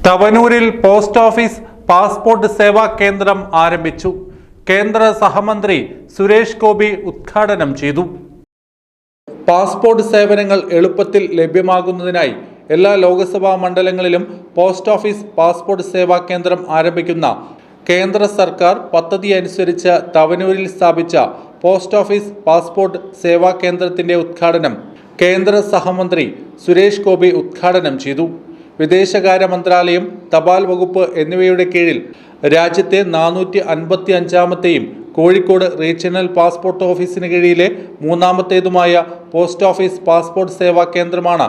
തവനൂരിൽ post office passport സേവാ കേന്ദ്രം ആരംഭിച്ചു. കേന്ദ്ര സഹമന്ത്രി സുരേഷ് ഗോപി ഉദ്ഘാടനം ചെയ്തു. പാസ്പോർട്ട് സേവനങ്ങൾ എളുപ്പത്തിൽ ലഭ്യമാകുന്നതിനായി എല്ലാ ലോക്സഭാ മണ്ഡലങ്ങളിലും പോസ്റ്റ് ഓഫീസ് പാസ്പോർട്ട് സേവാ കേന്ദ്രം ആരംഭിക്കുന്ന കേന്ദ്ര സർക്കാർ പദ്ധതി അനുസരിച്ച് തവനൂരിൽ സ്ഥാപിച്ച പോസ്റ്റ് ഓഫീസ് പാസ്പോർട്ട് സേവാ കേന്ദ്രത്തിന്റെ ഉദ്ഘാടനം കേന്ദ്ര സഹമന്ത്രി സുരേഷ് ഗോപി ഉദ്ഘാടനം ചെയ്തു. വിദേശകാര്യ മന്ത്രാലയം, തപാൽ വകുപ്പ് എന്നിവയുടെ കീഴിൽ രാജ്യത്തെ 455ാമത്തെയും കോഴിക്കോട് റീജിയണൽ പാസ്പോർട്ട് ഓഫീസിന് കീഴിലെ മൂന്നാമത്തേതുമായ പോസ്റ്റ് ഓഫീസ് പാസ്പോർട്ട് സേവാ കേന്ദ്രമാണ്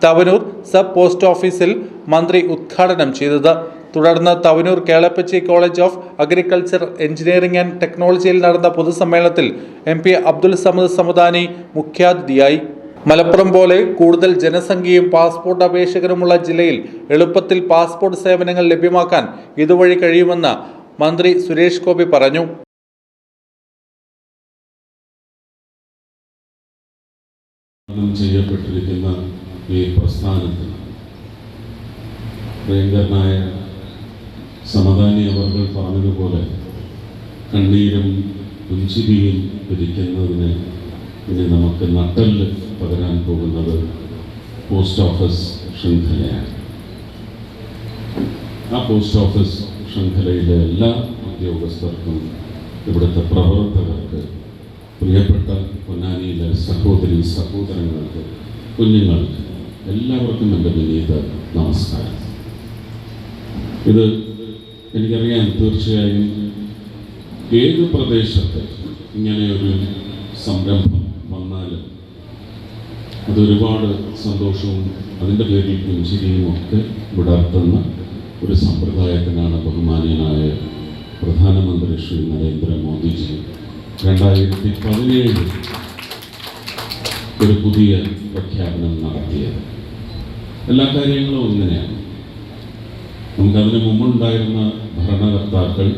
തവനൂർ സബ് പോസ്റ്റ് ഓഫീസിൽ മന്ത്രി ഉദ്ഘാടനം ചെയ്തത്. തുടർന്ന് Thavanur Kelappaji college of agriculture, engineering and ടെക്നോളജിയിൽ നടന്ന പൊതുസമ്മേളനത്തിൽ MP അബ്ദുൽ സമദ് സമദാനി മുഖ്യാതിഥിയായി. മലപ്പുറം പോലെ കൂടുതൽ ജനസംഖ്യയും പാസ്പോർട്ട് അപേക്ഷകരുമുള്ള ജില്ലയിൽ എളുപ്പത്തിൽ പാസ്പോർട്ട് സേവനങ്ങൾ ലഭ്യമാക്കാൻ ഇതുവഴി കഴിയുമെന്ന് മന്ത്രി സുരേഷ് ഗോപി പറഞ്ഞു. ചെയ്യപ്പെട്ടിരിക്കുന്ന ഈ പ്രസ്ഥാനത്തിൽ പ്രിയങ്കരനായ സമദാനി അവർ പറഞ്ഞതുപോലെ കണ്ണീരും പുഞ്ചിരിയും പിരിക്കുന്നതിന് ഇനി നമുക്ക് നട്ടെല്ല് പകരാൻ പോകുന്നത് പോസ്റ്റ് ഓഫീസ് ശൃംഖലയാണ്. ആ പോസ്റ്റ് ഓഫീസ് ശൃംഖലയിലെ എല്ലാ ഉദ്യോഗസ്ഥർക്കും, ഇവിടുത്തെ പ്രവർത്തകർക്ക്, പ്രിയപ്പെട്ട പൊന്നാനിയിലെ സഹോദരി സഹോദരങ്ങൾക്ക്, കുഞ്ഞുങ്ങൾക്ക് എല്ലാവർക്കും എൻ്റെ വിനീത നമസ്കാരം. ഇത് എനിക്കറിയാം, തീർച്ചയായും ഏത് പ്രദേശത്ത് ഇങ്ങനെയൊരു സംരംഭം വന്നാലും അതൊരുപാട് സന്തോഷവും അതിൻ്റെ പേരിൽ പുഞ്ചിരിയും ഒക്കെ വിടർത്തുന്ന ഒരു സമ്പ്രദായത്തിനാണ് ബഹുമാനീയനായ പ്രധാനമന്ത്രി ശ്രീ നരേന്ദ്രമോദിജി 2017 ഒരു പുതിയ പ്രഖ്യാപനം നടത്തിയത്. എല്ലാ കാര്യങ്ങളും ഇങ്ങനെയാണ്. നമുക്കതിന് മുമ്പുണ്ടായിരുന്ന ഭരണകർത്താക്കൾ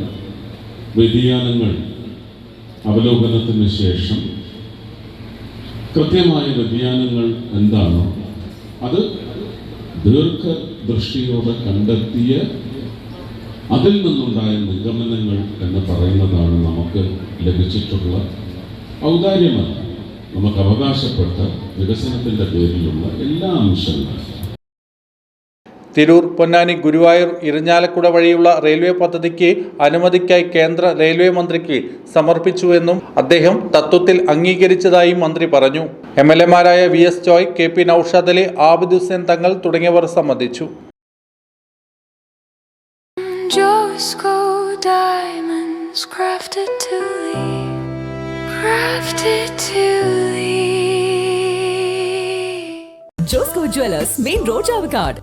വ്യതിയാനങ്ങൾ അവലോകനത്തിന് ശേഷം കൃത്യമായ വ്യതിയാനങ്ങൾ എന്താണോ അത് ദീർഘദൃഷ്ടിയോടെ കണ്ടെത്തിയ അതിൽ നിന്നുണ്ടായ നിഗമനങ്ങൾ എന്ന് പറയുന്നതാണ് നമുക്ക് ലഭിച്ചിട്ടുള്ള ഔദാര്യമല്ല, നമുക്ക് അവകാശപ്പെട്ട വികസനത്തിൻ്റെ പേരിലുള്ള എല്ലാ അംശങ്ങളും. തിരൂർ, പൊന്നാനി, ഗുരുവായൂർ, ഇരിഞ്ഞാലക്കുട വഴിയുള്ള റെയിൽവേ പദ്ധതിക്ക് അനുമതിക്കായി കേന്ദ്ര റെയിൽവേ മന്ത്രിക്ക് സമർപ്പിച്ചുവെന്നും അദ്ദേഹം തത്വത്തിൽ അംഗീകരിച്ചതായും മന്ത്രി പറഞ്ഞു. MLA-മാരായ VS ജോയ്, KP നൌഷാദ് അലി, ആബിദ് ഹുസൈൻ തങ്ങൾ തുടങ്ങിയവർ സംബന്ധിച്ചു. Josco Jewellers, main road, Chavakkad.